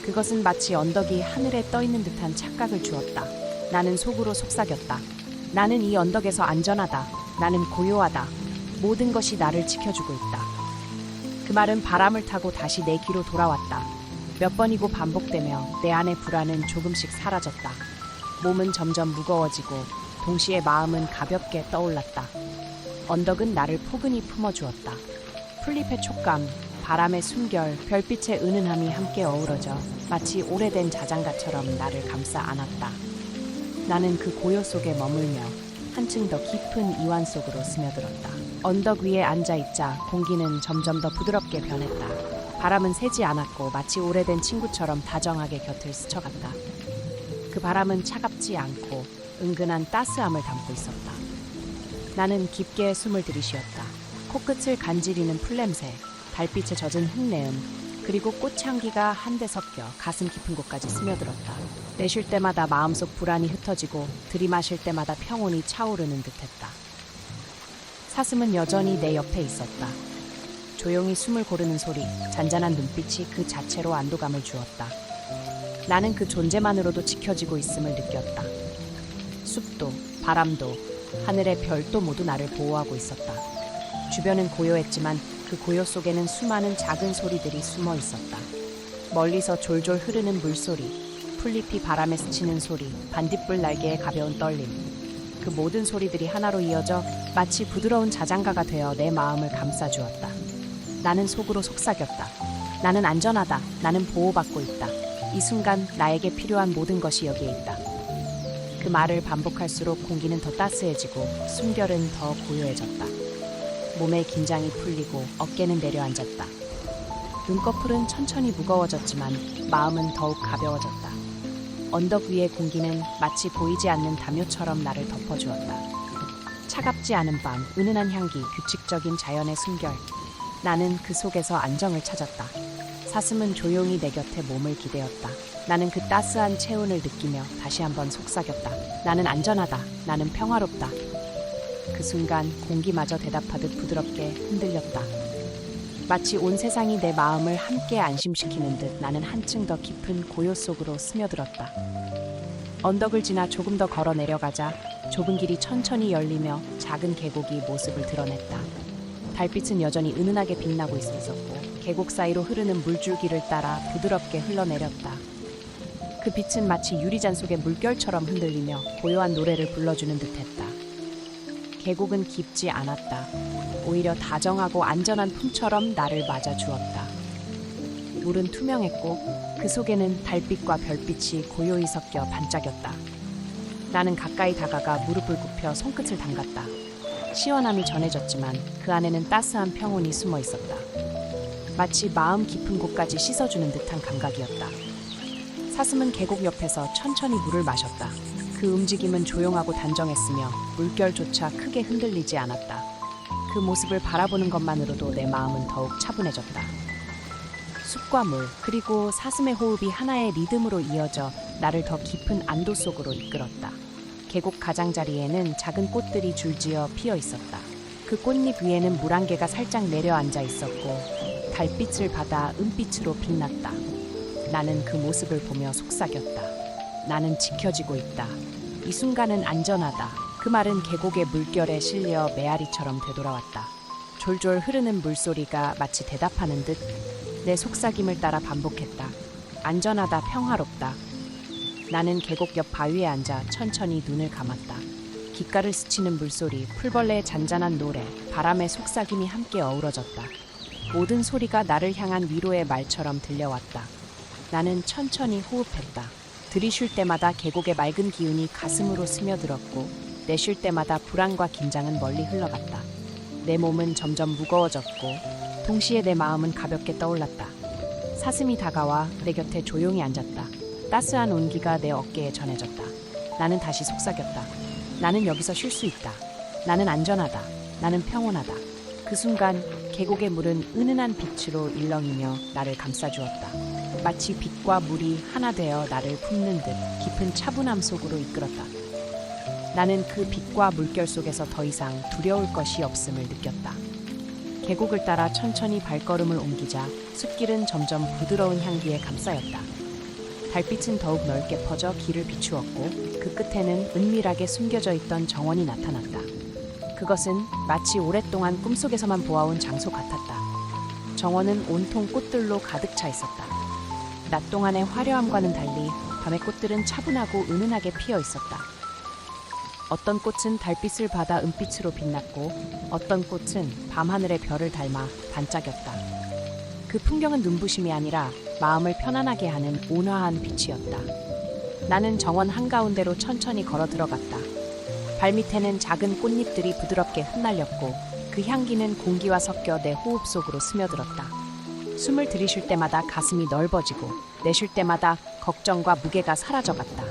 그것은 마치 언덕이 하늘에 떠있는 듯한 착각을 주었다. 나는 속으로 속삭였다. 나는 이 언덕에서 안전하다. 나는 고요하다. 모든 것이 나를 지켜주고 있다. 그 말은 바람을 타고 다시 내 귀로 돌아왔다. 몇 번이고 반복되며 내 안의 불안은 조금씩 사라졌다. 몸은 점점 무거워지고 동시에 마음은 가볍게 떠올랐다. 언덕은 나를 포근히 품어주었다. 풀잎의 촉감, 바람의 숨결, 별빛의 은은함이 함께 어우러져 마치 오래된 자장가처럼 나를 감싸 안았다. 나는 그 고요 속에 머물며 한층 더 깊은 이완 속으로 스며들었다. 언덕 위에 앉아있자 공기는 점점 더 부드럽게 변했다. 바람은 세지 않았고 마치 오래된 친구처럼 다정하게 곁을 스쳐갔다. 그 바람은 차갑지 않고 은근한 따스함을 담고 있었다. 나는 깊게 숨을 들이쉬었다. 코끝을 간지리는 풀냄새, 달빛에 젖은 흙내음, 그리고 꽃향기가 한데 섞여 가슴 깊은 곳까지 스며들었다. 내쉴 때마다 마음속 불안이 흩어지고 들이마실 때마다 평온이 차오르는 듯했다. 사슴은 여전히 내 옆에 있었다. 조용히 숨을 고르는 소리, 잔잔한 눈빛이 그 자체로 안도감을 주었다. 나는 그 존재만으로도 지켜지고 있음을 느꼈다. 숲도, 바람도, 하늘의 별도 모두 나를 보호하고 있었다. 주변은 고요했지만 그 고요 속에는 수많은 작은 소리들이 숨어 있었다. 멀리서 졸졸 흐르는 물소리, 풀잎이 바람에 스치는 소리, 반딧불 날개의 가벼운 떨림. 그 모든 소리들이 하나로 이어져 마치 부드러운 자장가가 되어 내 마음을 감싸주었다. 나는 속으로 속삭였다. 나는 안전하다. 나는 보호받고 있다. 이 순간 나에게 필요한 모든 것이 여기에 있다. 그 말을 반복할수록 공기는 더 따스해지고 숨결은 더 고요해졌다. 몸의 긴장이 풀리고 어깨는 내려앉았다. 눈꺼풀은 천천히 무거워졌지만 마음은 더욱 가벼워졌다. 언덕 위의 공기는 마치 보이지 않는 담요처럼 나를 덮어주었다. 차갑지 않은 밤, 은은한 향기, 규칙적인 자연의 숨결. 나는 그 속에서 안정을 찾았다. 사슴은 조용히 내 곁에 몸을 기대었다. 나는 그 따스한 체온을 느끼며 다시 한번 속삭였다. 나는 안전하다. 나는 평화롭다. 그 순간 공기마저 대답하듯 부드럽게 흔들렸다. 마치 온 세상이 내 마음을 함께 안심시키는 듯 나는 한층 더 깊은 고요 속으로 스며들었다. 언덕을 지나 조금 더 걸어 내려가자 좁은 길이 천천히 열리며 작은 계곡이 모습을 드러냈다. 달빛은 여전히 은은하게 빛나고 있었고 계곡 사이로 흐르는 물줄기를 따라 부드럽게 흘러내렸다. 그 빛은 마치 유리잔 속의 물결처럼 흔들리며 고요한 노래를 불러주는 듯했다. 계곡은 깊지 않았다. 오히려 다정하고 안전한 품처럼 나를 맞아주었다. 물은 투명했고 그 속에는 달빛과 별빛이 고요히 섞여 반짝였다. 나는 가까이 다가가 무릎을 굽혀 손끝을 담갔다. 시원함이 전해졌지만 그 안에는 따스한 평온이 숨어 있었다. 마치 마음 깊은 곳까지 씻어주는 듯한 감각이었다. 사슴은 계곡 옆에서 천천히 물을 마셨다. 그 움직임은 조용하고 단정했으며 물결조차 크게 흔들리지 않았다. 그 모습을 바라보는 것만으로도 내 마음은 더욱 차분해졌다. 숲과 물, 그리고 사슴의 호흡이 하나의 리듬으로 이어져 나를 더 깊은 안도 속으로 이끌었다. 계곡 가장자리에는 작은 꽃들이 줄지어 피어 있었다. 그 꽃잎 위에는 물안개가 살짝 내려앉아 있었고 달빛을 받아 은빛으로 빛났다. 나는 그 모습을 보며 속삭였다. 나는 지켜지고 있다. 이 순간은 안전하다. 그 말은 계곡의 물결에 실려 메아리처럼 되돌아왔다. 졸졸 흐르는 물소리가 마치 대답하는 듯 내 속삭임을 따라 반복했다. 안전하다, 평화롭다. 나는 계곡 옆 바위에 앉아 천천히 눈을 감았다. 귓가를 스치는 물소리, 풀벌레의 잔잔한 노래, 바람의 속삭임이 함께 어우러졌다. 모든 소리가 나를 향한 위로의 말처럼 들려왔다. 나는 천천히 호흡했다. 들이쉴 때마다 계곡의 맑은 기운이 가슴으로 스며들었고 내쉴 때마다 불안과 긴장은 멀리 흘러갔다. 내 몸은 점점 무거워졌고 동시에 내 마음은 가볍게 떠올랐다. 사슴이 다가와 내 곁에 조용히 앉았다. 따스한 온기가 내 어깨에 전해졌다. 나는 다시 속삭였다. 나는 여기서 쉴 수 있다. 나는 안전하다. 나는 평온하다. 그 순간 계곡의 물은 은은한 빛으로 일렁이며 나를 감싸주었다. 마치 빛과 물이 하나 되어 나를 품는 듯 깊은 차분함 속으로 이끌었다. 나는 그 빛과 물결 속에서 더 이상 두려울 것이 없음을 느꼈다. 계곡을 따라 천천히 발걸음을 옮기자 숲길은 점점 부드러운 향기에 감싸였다. 달빛은 더욱 넓게 퍼져 길을 비추었고 그 끝에는 은밀하게 숨겨져 있던 정원이 나타났다. 그것은 마치 오랫동안 꿈속에서만 보아온 장소 같았다. 정원은 온통 꽃들로 가득 차 있었다. 낮 동안의 화려함과는 달리 밤의 꽃들은 차분하고 은은하게 피어 있었다. 어떤 꽃은 달빛을 받아 은빛으로 빛났고 어떤 꽃은 밤하늘의 별을 닮아 반짝였다. 그 풍경은 눈부심이 아니라 마음을 편안하게 하는 온화한 빛이었다. 나는 정원 한가운데로 천천히 걸어 들어갔다. 발밑에는 작은 꽃잎들이 부드럽게 흩날렸고 그 향기는 공기와 섞여 내 호흡 속으로 스며들었다. 숨을 들이쉴 때마다 가슴이 넓어지고 내쉴 때마다 걱정과 무게가 사라져갔다.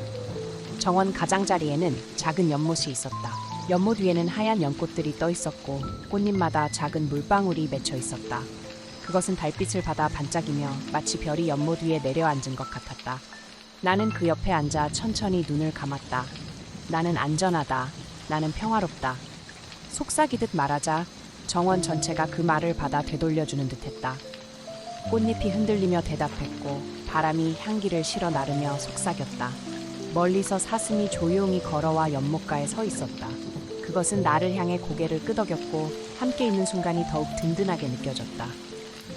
정원 가장자리에는 작은 연못이 있었다. 연못 위에는 하얀 연꽃들이 떠 있었고 꽃잎마다 작은 물방울이 맺혀 있었다. 그것은 달빛을 받아 반짝이며 마치 별이 연못 위에 내려앉은 것 같았다. 나는 그 옆에 앉아 천천히 눈을 감았다. 나는 안전하다. 나는 평화롭다. 속삭이듯 말하자 정원 전체가 그 말을 받아 되돌려주는 듯했다. 꽃잎이 흔들리며 대답했고 바람이 향기를 실어 나르며 속삭였다. 멀리서 사슴이 조용히 걸어와 연못가에 서 있었다. 그것은 나를 향해 고개를 끄덕였고 함께 있는 순간이 더욱 든든하게 느껴졌다.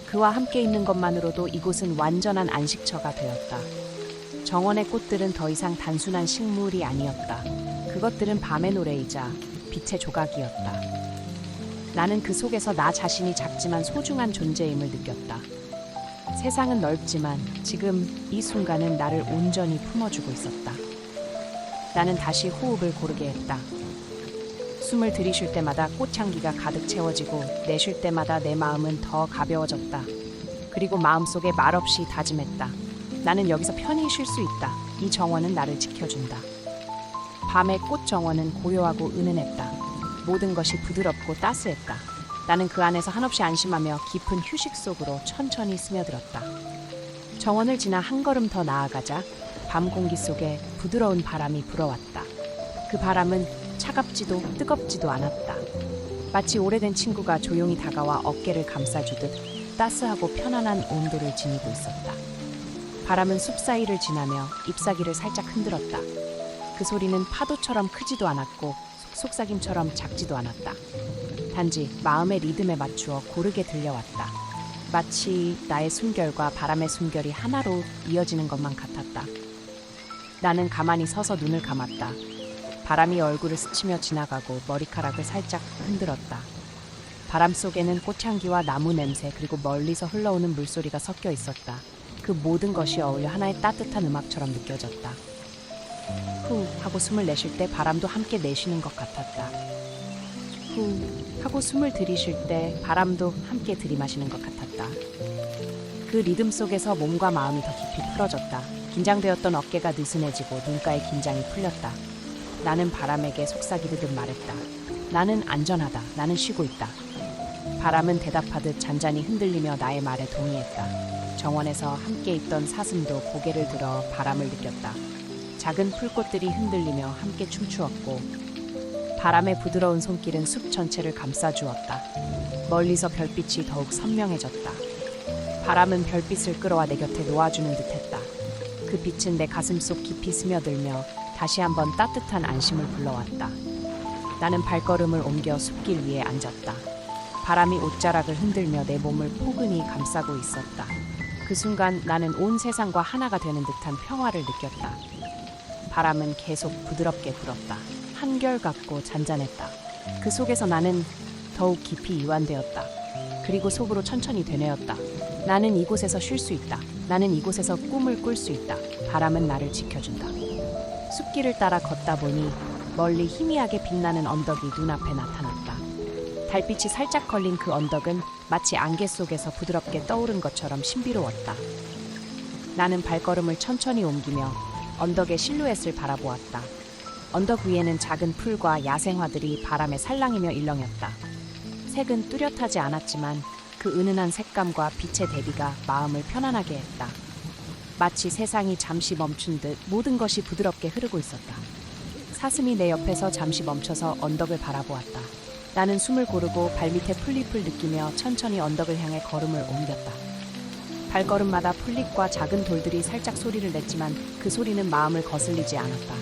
그와 함께 있는 것만으로도 이곳은 완전한 안식처가 되었다. 정원의 꽃들은 더 이상 단순한 식물이 아니었다. 그것들은 밤의 노래이자 빛의 조각이었다. 나는 그 속에서 나 자신이 작지만 소중한 존재임을 느꼈다. 세상은 넓지만 지금 이 순간은 나를 온전히 품어주고 있었다. 나는 다시 호흡을 고르게 했다. 숨을 들이쉴 때마다 꽃향기가 가득 채워지고 내쉴 때마다 내 마음은 더 가벼워졌다. 그리고 마음속에 말없이 다짐했다. 나는 여기서 편히 쉴 수 있다. 이 정원은 나를 지켜준다. 밤의 꽃 정원은 고요하고 은은했다. 모든 것이 부드럽고 따스했다. 나는 그 안에서 한없이 안심하며 깊은 휴식 속으로 천천히 스며들었다. 정원을 지나 한 걸음 더 나아가자 밤 공기 속에 부드러운 바람이 불어왔다. 그 바람은 차갑지도 뜨겁지도 않았다. 마치 오래된 친구가 조용히 다가와 어깨를 감싸주듯 따스하고 편안한 온도를 지니고 있었다. 바람은 숲 사이를 지나며 잎사귀를 살짝 흔들었다. 그 소리는 파도처럼 크지도 않았고 속삭임처럼 작지도 않았다. 단지 마음의 리듬에 맞추어 고르게 들려왔다. 마치 나의 숨결과 바람의 숨결이 하나로 이어지는 것만 같았다. 나는 가만히 서서 눈을 감았다. 바람이 얼굴을 스치며 지나가고 머리카락을 살짝 흔들었다. 바람 속에는 꽃향기와 나무 냄새 그리고 멀리서 흘러오는 물소리가 섞여 있었다. 그 모든 것이 어울려 하나의 따뜻한 음악처럼 느껴졌다. 후 하고 숨을 내쉴 때 바람도 함께 내쉬는 것 같았다. 후 하고 숨을 들이쉴 때 바람도 함께 들이마시는 것 같았다. 그 리듬 속에서 몸과 마음이 더 깊이 풀어졌다. 긴장되었던 어깨가 느슨해지고 눈가의 긴장이 풀렸다. 나는 바람에게 속삭이듯 말했다. 나는 안전하다. 나는 쉬고 있다. 바람은 대답하듯 잔잔히 흔들리며 나의 말에 동의했다. 정원에서 함께 있던 사슴도 고개를 들어 바람을 느꼈다. 작은 풀꽃들이 흔들리며 함께 춤추었고 바람의 부드러운 손길은 숲 전체를 감싸주었다. 멀리서 별빛이 더욱 선명해졌다. 바람은 별빛을 끌어와 내 곁에 놓아주는 듯했다. 그 빛은 내 가슴 속 깊이 스며들며 다시 한번 따뜻한 안심을 불러왔다. 나는 발걸음을 옮겨 숲길 위에 앉았다. 바람이 옷자락을 흔들며 내 몸을 포근히 감싸고 있었다. 그 순간 나는 온 세상과 하나가 되는 듯한 평화를 느꼈다. 바람은 계속 부드럽게 불었다. 한결같고 잔잔했다. 그 속에서 나는 더욱 깊이 이완되었다. 그리고 속으로 천천히 되뇌었다. 나는 이곳에서 쉴 수 있다. 나는 이곳에서 꿈을 꿀 수 있다. 바람은 나를 지켜준다. 숲길을 따라 걷다 보니 멀리 희미하게 빛나는 언덕이 눈앞에 나타났다. 달빛이 살짝 걸린 그 언덕은 마치 안개 속에서 부드럽게 떠오른 것처럼 신비로웠다. 나는 발걸음을 천천히 옮기며 언덕의 실루엣을 바라보았다. 언덕 위에는 작은 풀과 야생화들이 바람에 살랑이며 일렁였다. 색은 뚜렷하지 않았지만 그 은은한 색감과 빛의 대비가 마음을 편안하게 했다. 마치 세상이 잠시 멈춘 듯 모든 것이 부드럽게 흐르고 있었다. 사슴이 내 옆에서 잠시 멈춰서 언덕을 바라보았다. 나는 숨을 고르고 발밑에 풀잎을 느끼며 천천히 언덕을 향해 걸음을 옮겼다. 발걸음마다 풀잎과 작은 돌들이 살짝 소리를 냈지만 그 소리는 마음을 거슬리지 않았다.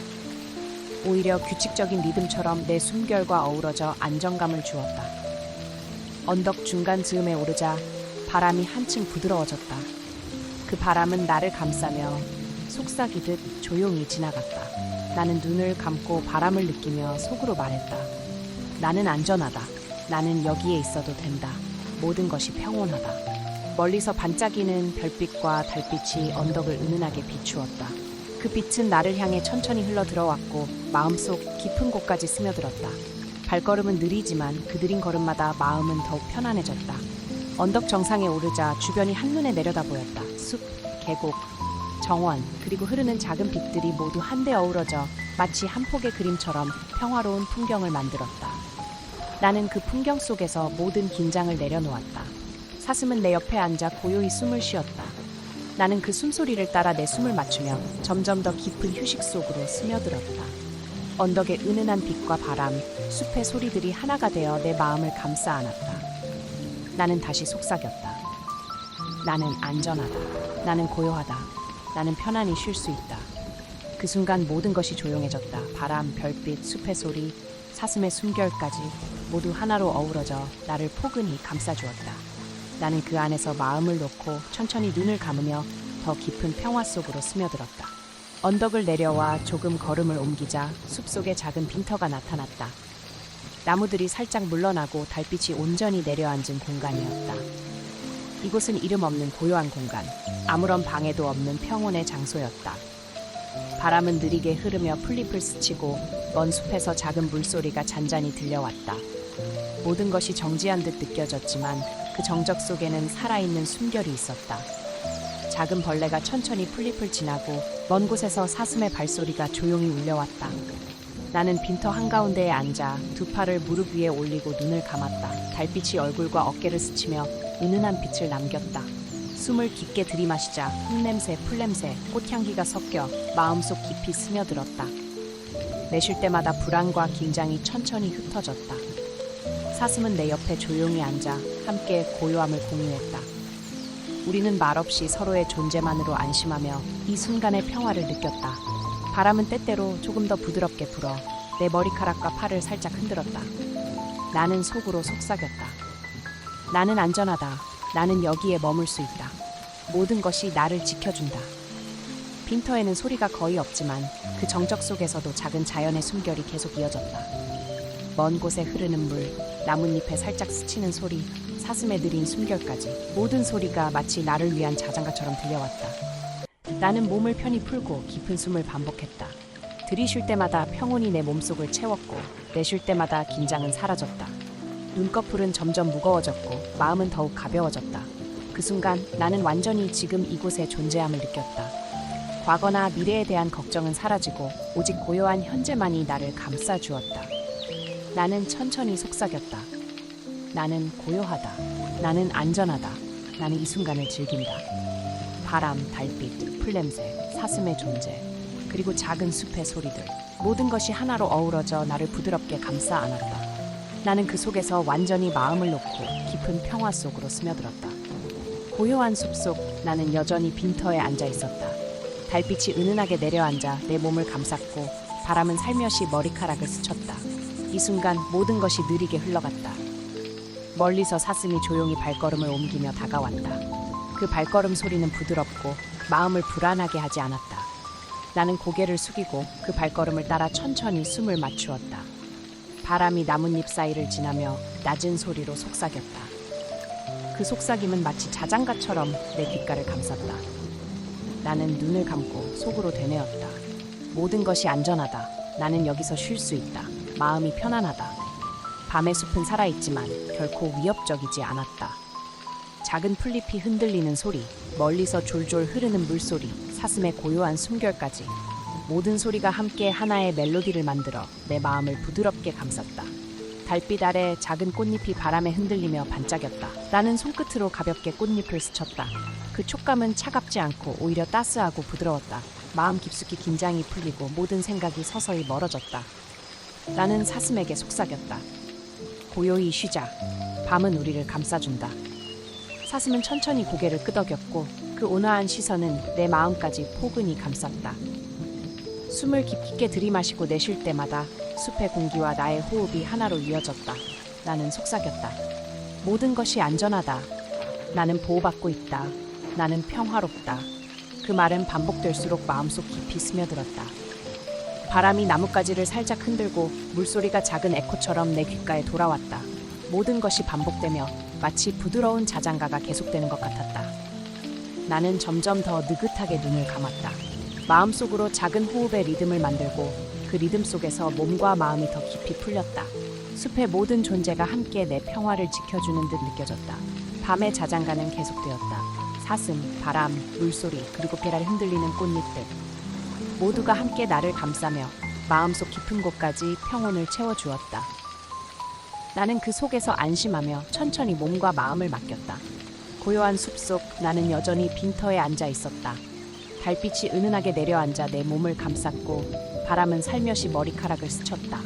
오히려 규칙적인 리듬처럼 내 숨결과 어우러져 안정감을 주었다. 언덕 중간 즈음에 오르자 바람이 한층 부드러워졌다. 그 바람은 나를 감싸며 속삭이듯 조용히 지나갔다. 나는 눈을 감고 바람을 느끼며 속으로 말했다. 나는 안전하다. 나는 여기에 있어도 된다. 모든 것이 평온하다. 멀리서 반짝이는 별빛과 달빛이 언덕을 은은하게 비추었다. 그 빛은 나를 향해 천천히 흘러 들어왔고 마음속 깊은 곳까지 스며들었다. 발걸음은 느리지만 그 느린 걸음마다 마음은 더욱 편안해졌다. 언덕 정상에 오르자 주변이 한눈에 내려다 보였다. 숲, 계곡, 정원, 그리고 흐르는 작은 빛들이 모두 한데 어우러져 마치 한 폭의 그림처럼 평화로운 풍경을 만들었다. 나는 그 풍경 속에서 모든 긴장을 내려놓았다. 사슴은 내 옆에 앉아 고요히 숨을 쉬었다. 나는 그 숨소리를 따라 내 숨을 맞추며 점점 더 깊은 휴식 속으로 스며들었다. 언덕의 은은한 빛과 바람, 숲의 소리들이 하나가 되어 내 마음을 감싸 안았다. 나는 다시 속삭였다. 나는 안전하다. 나는 고요하다. 나는 편안히 쉴 수 있다. 그 순간 모든 것이 조용해졌다. 바람, 별빛, 숲의 소리, 사슴의 숨결까지 모두 하나로 어우러져 나를 포근히 감싸주었다. 나는 그 안에서 마음을 놓고 천천히 눈을 감으며 더 깊은 평화 속으로 스며들었다. 언덕을 내려와 조금 걸음을 옮기자 숲속에 작은 빈터가 나타났다. 나무들이 살짝 물러나고 달빛이 온전히 내려앉은 공간이었다. 이곳은 이름 없는 고요한 공간, 아무런 방해도 없는 평온의 장소였다. 바람은 느리게 흐르며 풀잎을 스치고 먼 숲에서 작은 물소리가 잔잔히 들려왔다. 모든 것이 정지한 듯 느껴졌지만 그 정적 속에는 살아있는 숨결이 있었다. 작은 벌레가 천천히 풀잎을 지나고 먼 곳에서 사슴의 발소리가 조용히 울려왔다. 나는 빈터 한가운데에 앉아 두 팔을 무릎 위에 올리고 눈을 감았다. 달빛이 얼굴과 어깨를 스치며 은은한 빛을 남겼다. 숨을 깊게 들이마시자 흙냄새, 풀냄새, 꽃향기가 섞여 마음속 깊이 스며들었다. 내쉴 때마다 불안과 긴장이 천천히 흩어졌다. 사슴은 내 옆에 조용히 앉아 함께 고요함을 공유했다. 우리는 말없이 서로의 존재만으로 안심하며 이 순간의 평화를 느꼈다. 바람은 때때로 조금 더 부드럽게 불어 내 머리카락과 팔을 살짝 흔들었다. 나는 속으로 속삭였다. 나는 안전하다. 나는 여기에 머물 수 있다. 모든 것이 나를 지켜준다. 빈터에는 소리가 거의 없지만 그 정적 속에서도 작은 자연의 숨결이 계속 이어졌다. 먼 곳에 흐르는 물, 나뭇잎에 살짝 스치는 소리, 사슴의 느린 숨결까지 모든 소리가 마치 나를 위한 자장가처럼 들려왔다. 나는 몸을 편히 풀고 깊은 숨을 반복했다. 들이쉴 때마다 평온이 내 몸속을 채웠고 내쉴 때마다 긴장은 사라졌다. 눈꺼풀은 점점 무거워졌고 마음은 더욱 가벼워졌다. 그 순간 나는 완전히 지금 이곳에 존재함을 느꼈다. 과거나 미래에 대한 걱정은 사라지고 오직 고요한 현재만이 나를 감싸주었다. 나는 천천히 속삭였다. 나는 고요하다. 나는 안전하다. 나는 이 순간을 즐긴다. 바람, 달빛, 풀냄새, 사슴의 존재, 그리고 작은 숲의 소리들, 모든 것이 하나로 어우러져 나를 부드럽게 감싸 안았다. 나는 그 속에서 완전히 마음을 놓고 깊은 평화 속으로 스며들었다. 고요한 숲속 나는 여전히 빈터에 앉아 있었다. 달빛이 은은하게 내려앉아 내 몸을 감쌌고 바람은 살며시 머리카락을 스쳤다. 이 순간 모든 것이 느리게 흘러갔다. 멀리서 사슴이 조용히 발걸음을 옮기며 다가왔다. 그 발걸음 소리는 부드럽고 마음을 불안하게 하지 않았다. 나는 고개를 숙이고 그 발걸음을 따라 천천히 숨을 맞추었다. 바람이 나뭇잎 사이를 지나며 낮은 소리로 속삭였다. 그 속삭임은 마치 자장가처럼 내 귓가를 감쌌다. 나는 눈을 감고 속으로 되뇌었다. 모든 것이 안전하다. 나는 여기서 쉴 수 있다. 마음이 편안하다. 밤의 숲은 살아있지만 결코 위협적이지 않았다. 작은 풀잎이 흔들리는 소리, 멀리서 졸졸 흐르는 물소리, 사슴의 고요한 숨결까지 모든 소리가 함께 하나의 멜로디를 만들어 내 마음을 부드럽게 감쌌다. 달빛 아래 작은 꽃잎이 바람에 흔들리며 반짝였다. 나는 손끝으로 가볍게 꽃잎을 스쳤다. 그 촉감은 차갑지 않고 오히려 따스하고 부드러웠다. 마음 깊숙이 긴장이 풀리고 모든 생각이 서서히 멀어졌다. 나는 사슴에게 속삭였다. 고요히 쉬자. 밤은 우리를 감싸준다. 사슴은 천천히 고개를 끄덕였고 그 온화한 시선은 내 마음까지 포근히 감쌌다. 숨을 깊게 들이마시고 내쉴 때마다 숲의 공기와 나의 호흡이 하나로 이어졌다. 나는 속삭였다. 모든 것이 안전하다. 나는 보호받고 있다. 나는 평화롭다. 그 말은 반복될수록 마음속 깊이 스며들었다. 바람이 나뭇가지를 살짝 흔들고 물소리가 작은 에코처럼 내 귓가에 돌아왔다. 모든 것이 반복되며 마치 부드러운 자장가가 계속되는 것 같았다. 나는 점점 더 느긋하게 눈을 감았다. 마음속으로 작은 호흡의 리듬을 만들고 그 리듬 속에서 몸과 마음이 더 깊이 풀렸다. 숲의 모든 존재가 함께 내 평화를 지켜주는 듯 느껴졌다. 밤의 자장가는 계속되었다. 사슴, 바람, 물소리, 그리고 계랄 흔들리는 꽃잎들 모두가 함께 나를 감싸며 마음속 깊은 곳까지 평온을 채워주었다. 나는 그 속에서 안심하며 천천히 몸과 마음을 맡겼다. 고요한 숲속 나는 여전히 빈터에 앉아 있었다. 달빛이 은은하게 내려앉아 내 몸을 감쌌고 바람은 살며시 머리카락을 스쳤다.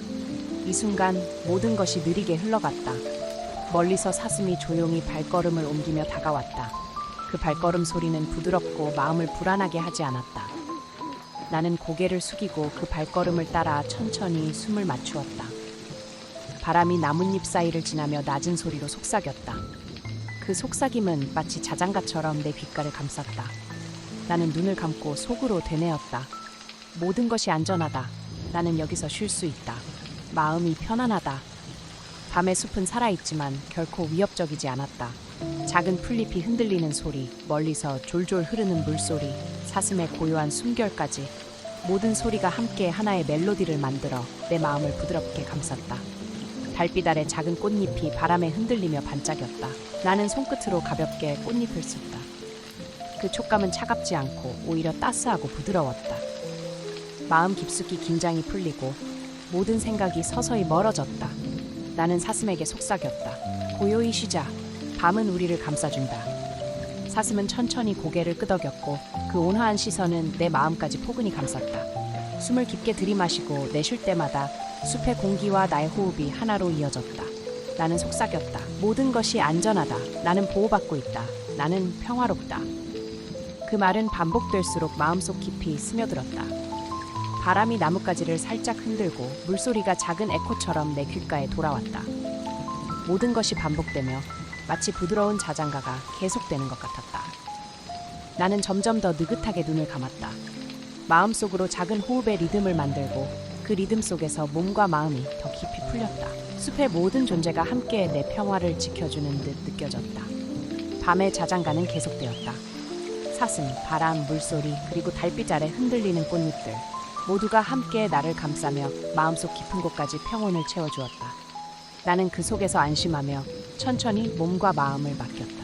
이 순간 모든 것이 느리게 흘러갔다. 멀리서 사슴이 조용히 발걸음을 옮기며 다가왔다. 그 발걸음 소리는 부드럽고 마음을 불안하게 하지 않았다. 나는 고개를 숙이고 그 발걸음을 따라 천천히 숨을 맞추었다. 바람이 나뭇잎 사이를 지나며 낮은 소리로 속삭였다. 그 속삭임은 마치 자장가처럼 내 귓가를 감쌌다. 나는 눈을 감고 속으로 되뇌었다. 모든 것이 안전하다. 나는 여기서 쉴 수 있다. 마음이 편안하다. 밤의 숲은 살아있지만 결코 위협적이지 않았다. 작은 풀잎이 흔들리는 소리, 멀리서 졸졸 흐르는 물소리, 사슴의 고요한 숨결까지 모든 소리가 함께 하나의 멜로디를 만들어 내 마음을 부드럽게 감쌌다. 달빛 아래 작은 꽃잎이 바람에 흔들리며 반짝였다. 나는 손끝으로 가볍게 꽃잎을 쓱다. 그 촉감은 차갑지 않고 오히려 따스하고 부드러웠다. 마음 깊숙이 긴장이 풀리고 모든 생각이 서서히 멀어졌다. 나는 사슴에게 속삭였다. 고요히 쉬자. 밤은 우리를 감싸준다. 사슴은 천천히 고개를 끄덕였고 그 온화한 시선은 내 마음까지 포근히 감쌌다. 숨을 깊게 들이마시고 내쉴 때마다 숲의 공기와 나의 호흡이 하나로 이어졌다. 나는 속삭였다. 모든 것이 안전하다. 나는 보호받고 있다. 나는 평화롭다. 그 말은 반복될수록 마음속 깊이 스며들었다. 바람이 나뭇가지를 살짝 흔들고 물소리가 작은 에코처럼 내 귓가에 돌아왔다. 모든 것이 반복되며 마치 부드러운 자장가가 계속되는 것 같았다. 나는 점점 더 느긋하게 눈을 감았다. 마음속으로 작은 호흡의 리듬을 만들고 그 리듬 속에서 몸과 마음이 더 깊이 풀렸다. 숲의 모든 존재가 함께 내 평화를 지켜주는 듯 느껴졌다. 밤의 자장가는 계속되었다. 사슴, 바람, 물소리, 그리고 달빛 아래 흔들리는 꽃잎들 모두가 함께 나를 감싸며 마음속 깊은 곳까지 평온을 채워주었다. 나는 그 속에서 안심하며 천천히 몸과 마음을 맡겼다.